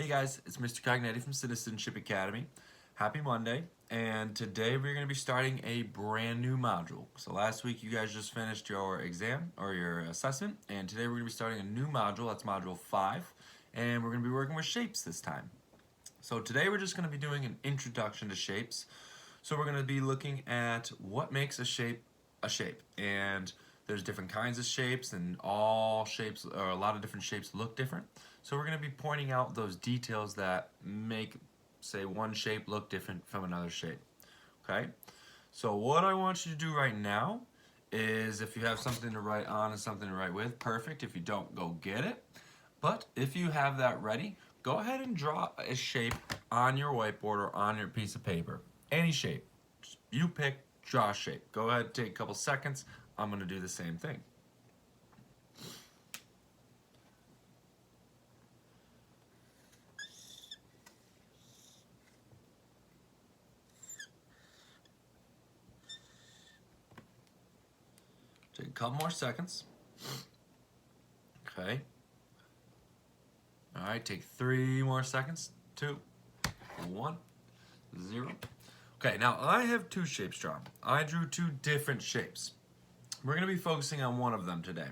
Hey guys, it's Mr. Cognetti from Citizenship Academy. Happy Monday, and today we're going to be starting a brand new module. So last week you guys just finished your exam or your assessment, and today we're going to be starting a new module. That's module 5, and we're going to be working with shapes this time. So today we're just going to be doing an introduction to shapes. So we're going to be looking at what makes a shape, and there's different kinds of shapes, and all shapes, or a lot of different shapes, look different. So we're going to be pointing out those details that make, say, one shape look different from another shape. Okay? So what I want you to do right now is, if you have something to write on and something to write with, perfect. If you don't, go get it. But if you have that ready, go ahead and draw a shape on your whiteboard or on your piece of paper. Any shape. You pick, draw a shape. Go ahead, take a couple seconds. I'm going to do the same thing. Take a couple more seconds. Okay. All right, take 3 more seconds. 2, 1, 0. Okay, now I have 2 shapes drawn. I drew 2 different shapes. We're going to be focusing on one of them today.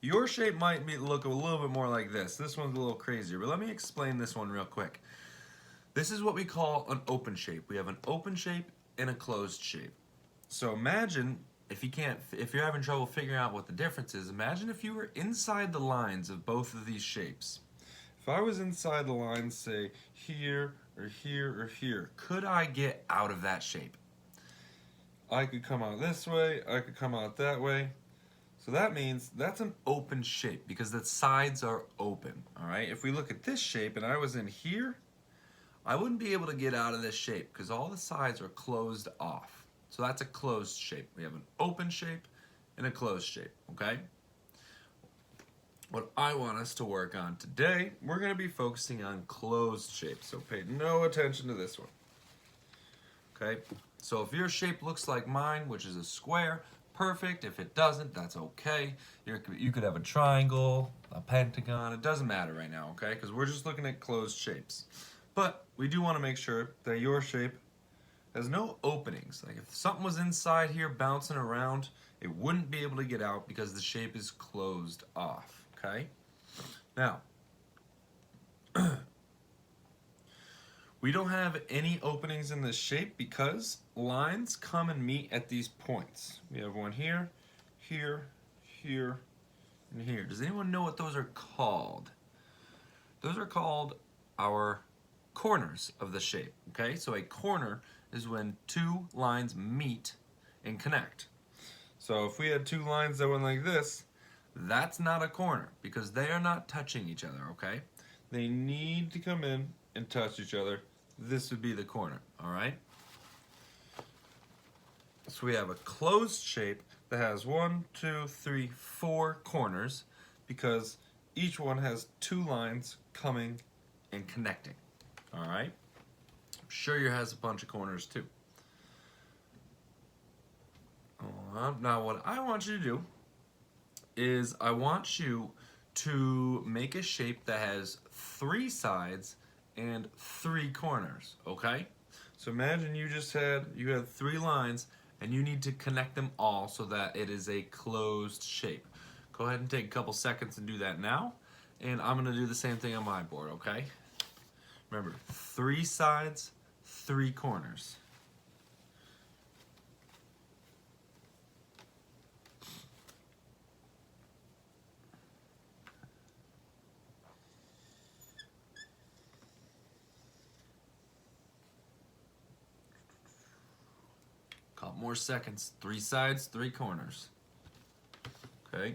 Your shape might look a little bit more like this. This one's a little crazier, but let me explain this one real quick. This is what we call an open shape. We have an open shape and a closed shape. So imagine, if you're having trouble figuring out what the difference is, imagine if you were inside the lines of both of these shapes. If I was inside the lines, say here or here or here, could I get out of that shape? I could come out this way, I could come out that way. So that means that's an open shape because the sides are open, all right? If we look at this shape and I was in here, I wouldn't be able to get out of this shape because all the sides are closed off. So that's a closed shape. We have an open shape and a closed shape, okay? What I want us to work on today, we're going to be focusing on closed shapes. So pay no attention to this one. Okay? So if your shape looks like mine, which is a square, perfect. If it doesn't, that's okay. You could have a triangle, a pentagon. It doesn't matter right now, okay? Because we're just looking at closed shapes. But we do want to make sure that your shape has no openings. Like if something was inside here bouncing around, it wouldn't be able to get out because the shape is closed off, okay? Now, we don't have any openings in this shape because lines come and meet at these points. We have one here, here, here, and here. Does anyone know what those are called? Those are called our corners of the shape, okay? So a corner is when 2 lines meet and connect. So if we had 2 lines that went like this, that's not a corner because they are not touching each other, okay? They need to come in and touch each other. This would be the corner, all right? So we have a closed shape that has 1, 2, 3, 4 corners because each one has 2 lines coming and connecting, all right? I'm sure yours has a bunch of corners too. Now what I want you to do is I want you to make a shape that has 3 sides and 3 corners, okay? So imagine you had 3 lines and you need to connect them all so that it is a closed shape. Go ahead and take a couple seconds and do that now, and I'm gonna do the same thing on my board, okay? Remember, 3 sides, 3 corners. Couple more seconds. 3 sides, 3 corners. Okay.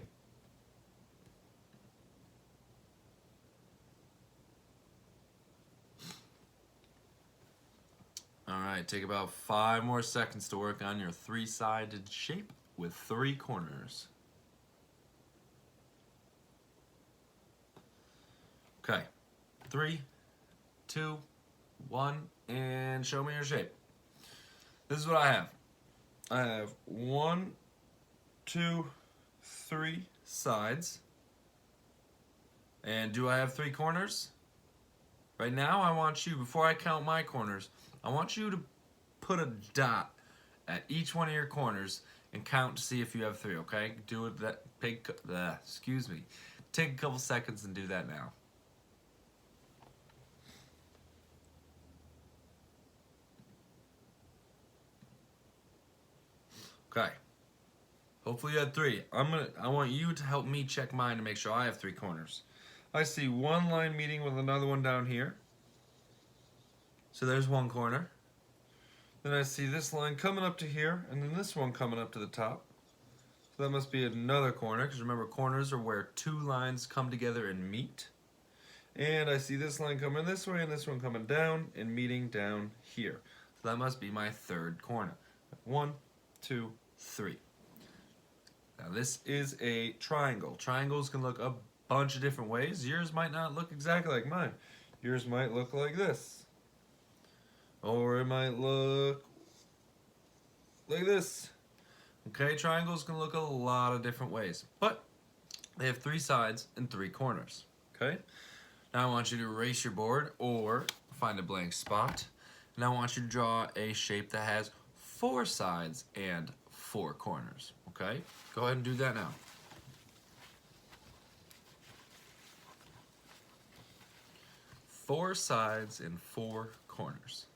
All right, take about 5 more seconds to work on your 3-sided shape with 3 corners. Okay, 3, 2, 1, and show me your shape. This is what I have. I have 1, 2, 3 sides. And do I have 3 corners? Right now, I want you, before I count my corners, I want you to put a dot at each one of your corners and count to see if you have 3, okay? Do it that, excuse me. Take a couple seconds and do that now. Okay. Hopefully you had 3. I want you to help me check mine to make sure I have 3 corners. I see one line meeting with another one down here. So there's one corner. Then I see this line coming up to here, and then this one coming up to the top. So that must be another corner, because remember, corners are where 2 lines come together and meet. And I see this line coming this way, and this one coming down and meeting down here. So that must be my 3rd corner. 1, 2, 3. Now this is a triangle. Triangles can look a bunch of different ways. Yours might not look exactly like mine. Yours might look like this. Or it might look like this. Okay, triangles can look a lot of different ways, but they have 3 sides and 3 corners. Okay? Now I want you to erase your board or find a blank spot. And I want you to draw a shape that has 4 sides and 4 corners. Okay? Go ahead and do that now. Four sides and 4 corners.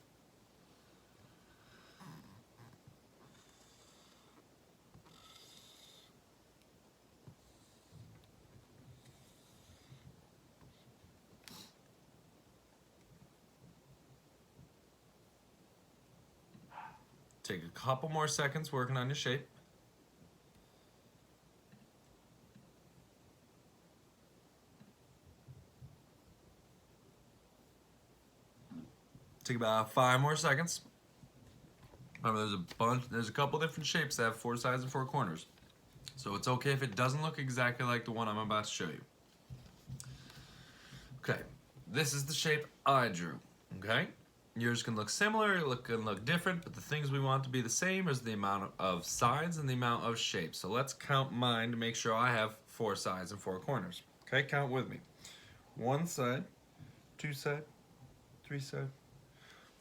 Take a couple more seconds working on your shape. Take about 5 more seconds. Remember, there's a couple different shapes that have 4 sides and 4 corners. So it's okay if it doesn't look exactly like the one I'm about to show you. Okay, this is the shape I drew, okay? Yours can look similar, it can look different, but the things we want to be the same is the amount of sides and the amount of shapes. So let's count mine to make sure I have 4 sides and 4 corners. Okay, count with me. 1 side, 2 side, 3 side,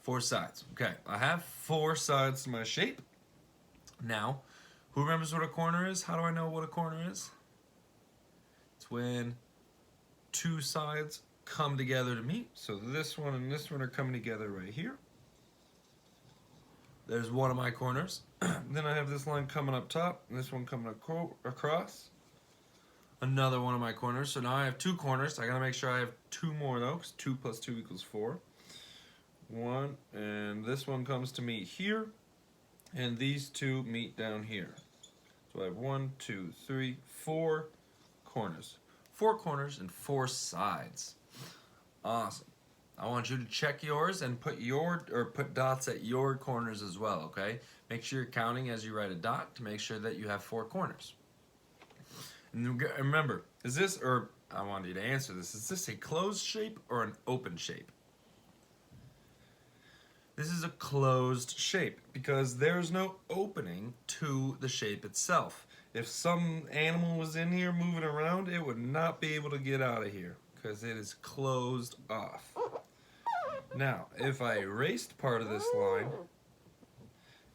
4 sides. Okay, I have 4 sides to my shape. Now, who remembers what a corner is? How do I know what a corner is? It's when 2 sides come together to meet. So this one and this one are coming together right here. There's one of my corners. Then I have this line coming up top, and this one coming across. Another one of my corners. So now I have 2 corners. I gotta make sure I have 2 more though, because 2 plus 2 equals 4. 1, and this one comes to meet here, and these 2 meet down here. So I have 1, 2, 3, 4 corners. 4 corners and 4 sides. Awesome. I want you to check yours and put dots at your corners as well, okay? Make sure you're counting as you write a dot to make sure that you have 4 corners. And remember, I want you to answer this, is this a closed shape or an open shape? This is a closed shape because there's no opening to the shape itself. If some animal was in here moving around, it would not be able to get out of here because it is closed off. Now, if I erased part of this line,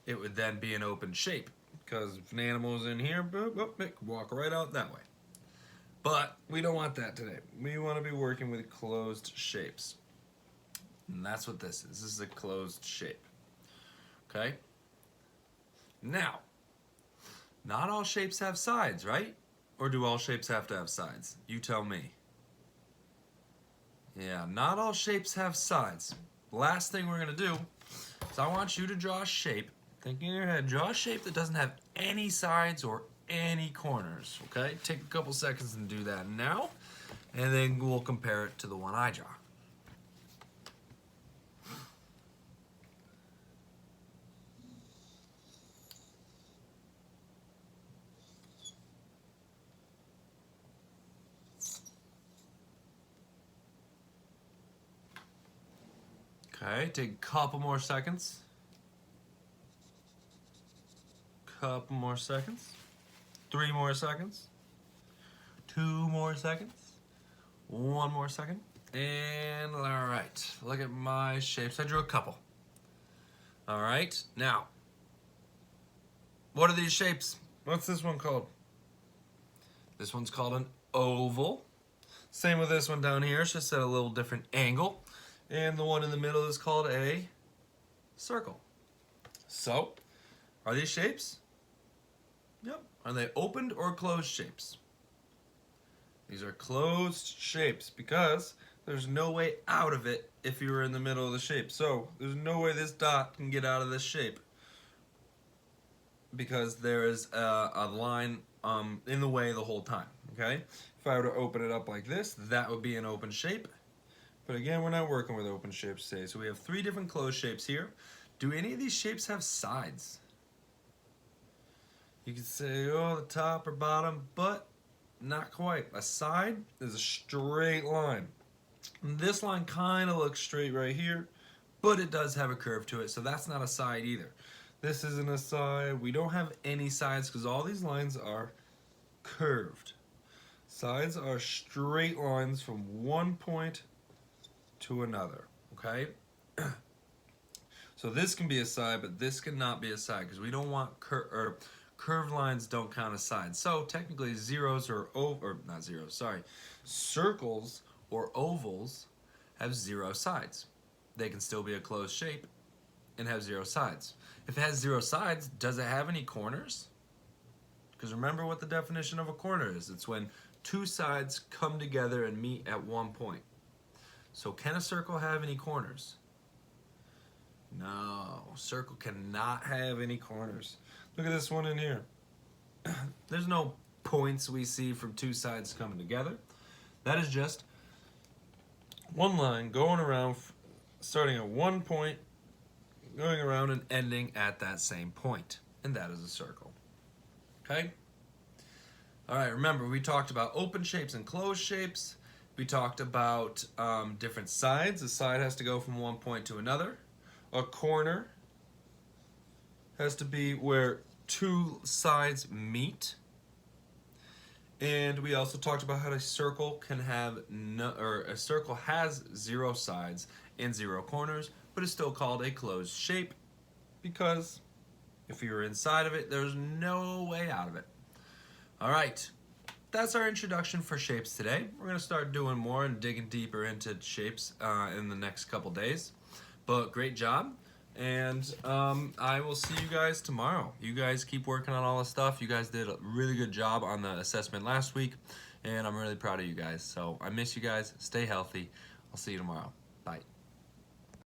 it would then be an open shape because if an animal was in here, it could walk right out that way. But we don't want that today. We want to be working with closed shapes. And that's what this is. This is a closed shape. Okay? Now, not all shapes have sides, right? Or do all shapes have to have sides? You tell me. Yeah, not all shapes have sides. Last thing we're going to do is I want you to draw a shape. Think in your head, draw a shape that doesn't have any sides or any corners. Okay? Take a couple seconds and do that now. And then we'll compare it to the one I draw. Okay, take a couple more seconds. Couple more seconds. 3 more seconds. 2 more seconds. 1 more second. And all right, look at my shapes. I drew a couple. All right, now, what are these shapes? What's this one called? This one's called an oval. Same with this one down here, it's just at a little different angle. And the one in the middle is called a circle. So, are these shapes? Yep. Are they opened or closed shapes? These are closed shapes because there's no way out of it if you were in the middle of the shape. So there's no way this dot can get out of this shape because there is a line in the way the whole time, okay? If I were to open it up like this, that would be an open shape. But again, we're not working with open shapes today. So we have 3 different closed shapes here. Do any of these shapes have sides? You could say, oh, the top or bottom, but not quite. A side is a straight line. And this line kind of looks straight right here, but it does have a curve to it, so that's not a side either. This isn't a side. We don't have any sides because all these lines are curved. Sides are straight lines from one point to another, okay? So this can be a side, but this cannot be a side because we don't want curved lines don't count as sides. So technically zeros or not zeros, sorry. Circles or ovals have 0 sides. They can still be a closed shape and have 0 sides. If it has 0 sides, does it have any corners? Because remember what the definition of a corner is. It's when 2 sides come together and meet at one point. So can a circle have any corners? No, circle cannot have any corners. Look at this one in here. There's no points we see from 2 sides coming together. That is just one line going around, starting at one point, going around and ending at that same point. And that is a circle. Okay? All right, remember we talked about open shapes and closed shapes. We talked about different sides. A side has to go from one point to another. A corner has to be where 2 sides meet. And we also talked about how a circle can have a circle has 0 sides and 0 corners, but it's still called a closed shape because if you're inside of it, there's no way out of it. All right, that's our introduction for shapes today. We're gonna start doing more and digging deeper into shapes in the next couple days. But great job. And I will see you guys tomorrow. You guys keep working on all this stuff. You guys did a really good job on the assessment last week, and I'm really proud of you guys. So I miss you guys. Stay healthy. I'll see you tomorrow. Bye.